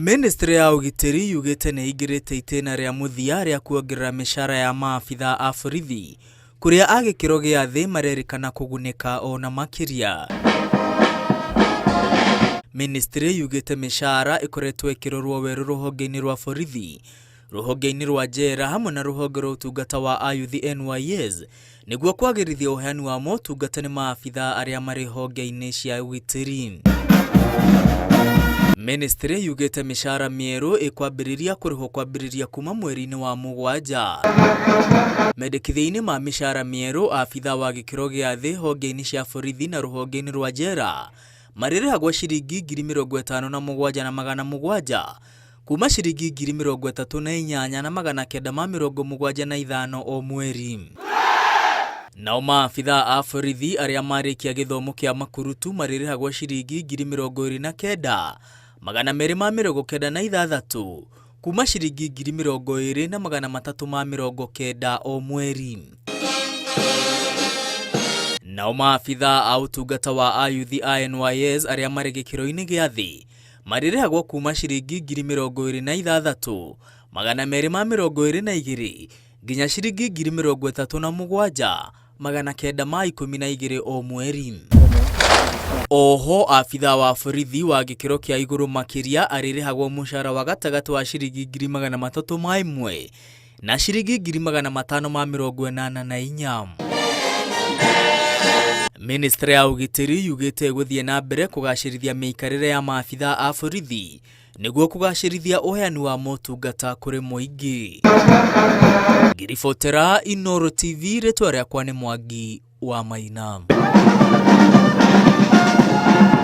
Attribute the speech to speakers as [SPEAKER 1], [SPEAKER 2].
[SPEAKER 1] Ministry ya ugitiri yugite ni igirite itena ria muthia ria kuongerera mĩcaara ya maabitha a borithi kuria agikiro gia thi marerikana kugunika ona makiria. Ministry yugite mĩcaara ikoretwo ikirorwo weru ruhonge-ini rwa borithi, ruhonge-ini rwa njera hamwe na ruhonge rwa utungata wa ayuthi NYS niguo kwagirithia uheani wa motungata ni maabitha aria mari honge-ini cia ugitiri. Ministry yugite mĩcaara mieru ikwambiriria kuriho kwambiriria kuma mweri-ini wa mugwanja. Mendekithia-ini ma mĩcaara mieru abitha wa gikiro gia thi honge-ini cia borithi na ruhonge-ini rwa njera maririhagwo ciringi 57,700 kuma ciringi 38,975 o mweri. Nao maabitha a borithi aria marikia githomo kia makurutu maririhagwo ciringi 29,296 kuma ciringi 20,390 o mweri. Nao maabitha a utungata wa ayuthi a NYS aria mari gikiro-ini gia thi maririhagwo kuma ciringi 26,222 nginya ciringi 37,912 o mweri. Oho abitha wa borithi wa gikiro kia iguru makiria aririhagwo mushara wa gatagati wa ciringi 301 na ciringi 584. Ministry ya ugitiri yugite guthie na mbere kugacirithia miikarire ya maabitha a borithi niguo kugacirithia uheani wa motungata kuri muingi. Ngiribotera Inooro TV, ritwa riakwa ni Mwangi wa Maina.